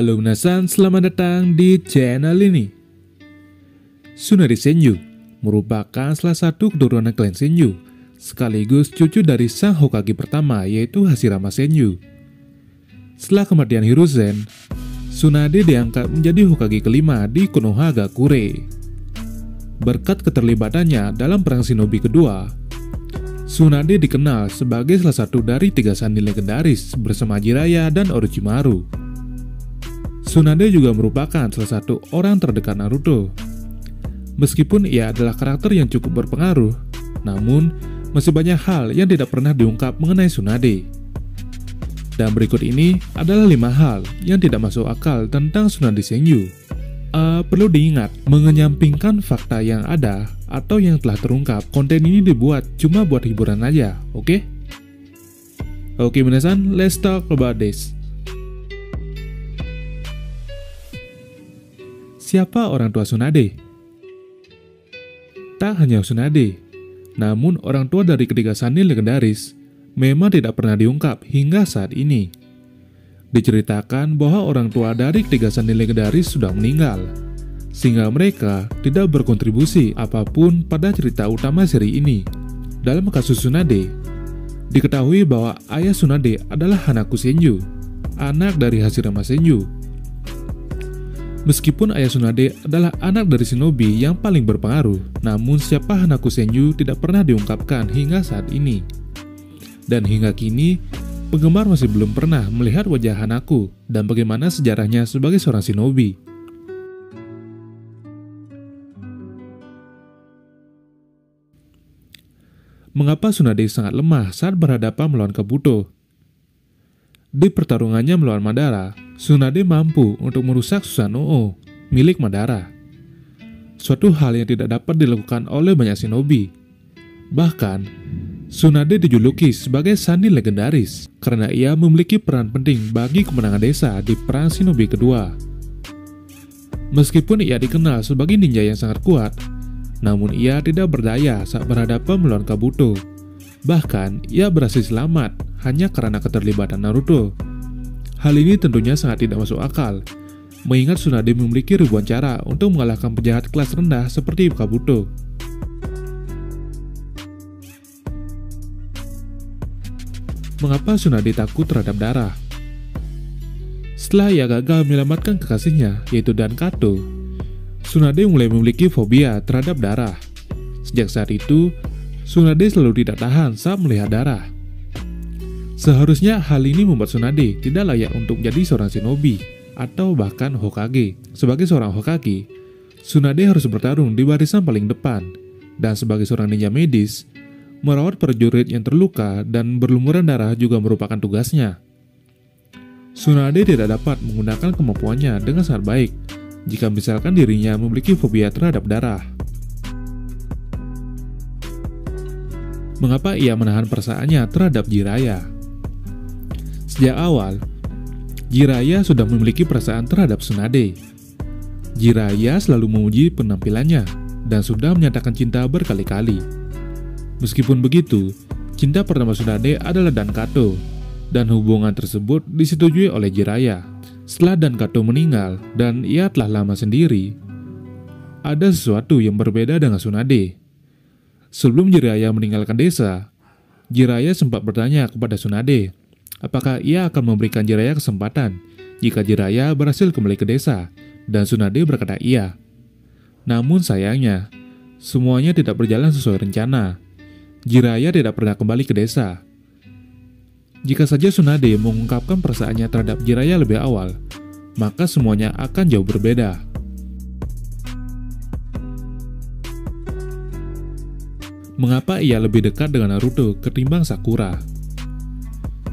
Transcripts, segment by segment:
Halo minasan, selamat datang di channel ini. Tsunade Senju merupakan salah satu keturunan klan Senju, sekaligus cucu dari sang Hokage pertama yaitu Hashirama Senju. Setelah kematian Hiruzen, Tsunade diangkat menjadi Hokage kelima di Konohagakure. Berkat keterlibatannya dalam perang shinobi kedua, Tsunade dikenal sebagai salah satu dari 3 sannin legendaris bersama Jiraiya dan Orochimaru. Tsunade juga merupakan salah satu orang terdekat Naruto. Meskipun ia adalah karakter yang cukup berpengaruh, namun masih banyak hal yang tidak pernah diungkap mengenai Tsunade. Dan berikut ini adalah 5 hal yang tidak masuk akal tentang Tsunade Senju. Perlu diingat, mengenyampingkan fakta yang ada atau yang telah terungkap, konten ini dibuat cuma buat hiburan aja, oke? Oke minasan, let's talk about this. Siapa orang tua Tsunade? Tak hanya Tsunade, namun orang tua dari ketiga sannin legendaris memang tidak pernah diungkap hingga saat ini. Diceritakan bahwa orang tua dari ketiga sannin legendaris sudah meninggal, sehingga mereka tidak berkontribusi apapun pada cerita utama seri ini. Dalam kasus Tsunade, diketahui bahwa ayah Tsunade adalah Hanaku Senju, anak dari Hashirama Senju. Meskipun ayah Tsunade adalah anak dari shinobi yang paling berpengaruh, namun siapa Hanaku Senju tidak pernah diungkapkan hingga saat ini. Dan hingga kini, penggemar masih belum pernah melihat wajah Hanaku dan bagaimana sejarahnya sebagai seorang shinobi. Mengapa Tsunade sangat lemah saat berhadapan melawan Kabuto? Di pertarungannya melawan Madara, Tsunade mampu untuk merusak Susanoo milik Madara. Suatu hal yang tidak dapat dilakukan oleh banyak shinobi. Bahkan, Tsunade dijuluki sebagai sannin legendaris karena ia memiliki peran penting bagi kemenangan desa di perang shinobi kedua. Meskipun ia dikenal sebagai ninja yang sangat kuat, namun ia tidak berdaya saat berhadapan melawan Kabuto. Bahkan, ia berhasil selamat hanya karena keterlibatan Naruto. Hal ini tentunya sangat tidak masuk akal, mengingat Tsunade memiliki ribuan cara untuk mengalahkan penjahat kelas rendah seperti Kabuto. Mengapa Tsunade takut terhadap darah? Setelah ia gagal menyelamatkan kekasihnya, yaitu Dankato, Tsunade mulai memiliki fobia terhadap darah. Sejak saat itu, Tsunade selalu tidak tahan saat melihat darah. Seharusnya hal ini membuat Tsunade tidak layak untuk menjadi seorang shinobi atau bahkan Hokage. Sebagai seorang Hokage, Tsunade harus bertarung di barisan paling depan, dan sebagai seorang ninja medis, merawat prajurit yang terluka dan berlumuran darah juga merupakan tugasnya. Tsunade tidak dapat menggunakan kemampuannya dengan sangat baik jika misalkan dirinya memiliki fobia terhadap darah. Mengapa ia menahan perasaannya terhadap Jiraiya? Sejak awal, Jiraiya sudah memiliki perasaan terhadap Tsunade. Jiraiya selalu memuji penampilannya dan sudah menyatakan cinta berkali-kali. Meskipun begitu, cinta pertama Tsunade adalah Dankato, dan hubungan tersebut disetujui oleh Jiraiya. Setelah Dankato meninggal dan ia telah lama sendiri, ada sesuatu yang berbeda dengan Tsunade. Sebelum Jiraiya meninggalkan desa, Jiraiya sempat bertanya kepada Tsunade apakah ia akan memberikan Jiraiya kesempatan jika Jiraiya berhasil kembali ke desa, dan Tsunade berkata iya. Namun sayangnya, semuanya tidak berjalan sesuai rencana. Jiraiya tidak pernah kembali ke desa. Jika saja Tsunade mengungkapkan perasaannya terhadap Jiraiya lebih awal, maka semuanya akan jauh berbeda. Mengapa ia lebih dekat dengan Naruto ketimbang Sakura?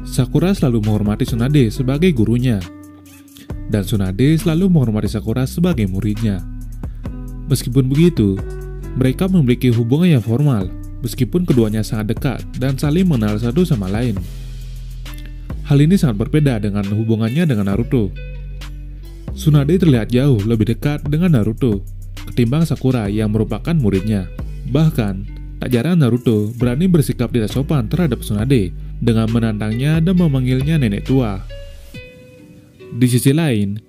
Sakura selalu menghormati Tsunade sebagai gurunya, dan Tsunade selalu menghormati Sakura sebagai muridnya. Meskipun begitu, mereka memiliki hubungan yang formal, meskipun keduanya sangat dekat dan saling mengenal satu sama lain. Hal ini sangat berbeda dengan hubungannya dengan Naruto. Tsunade terlihat jauh lebih dekat dengan Naruto ketimbang Sakura yang merupakan muridnya. Bahkan, tak jarang Naruto berani bersikap tidak sopan terhadap Tsunade dengan menantangnya dan memanggilnya nenek tua. Di sisi lain,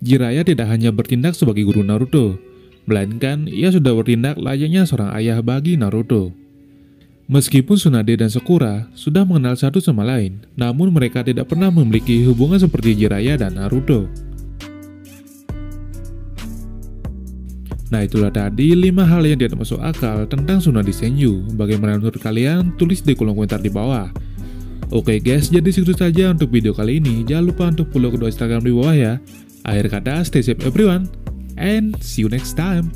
Jiraiya tidak hanya bertindak sebagai guru Naruto, melainkan ia sudah bertindak layaknya seorang ayah bagi Naruto. Meskipun Tsunade dan Sakura sudah mengenal satu sama lain, namun mereka tidak pernah memiliki hubungan seperti Jiraiya dan Naruto. Nah, itulah tadi 5 hal yang tidak masuk akal tentang Tsunade Senju. Bagaimana menurut kalian? Tulis di kolom komentar di bawah. Oke guys, jadi segitu saja untuk video kali ini. Jangan lupa untuk follow kedua Instagram di bawah ya. Akhir kata, stay safe everyone, and see you next time.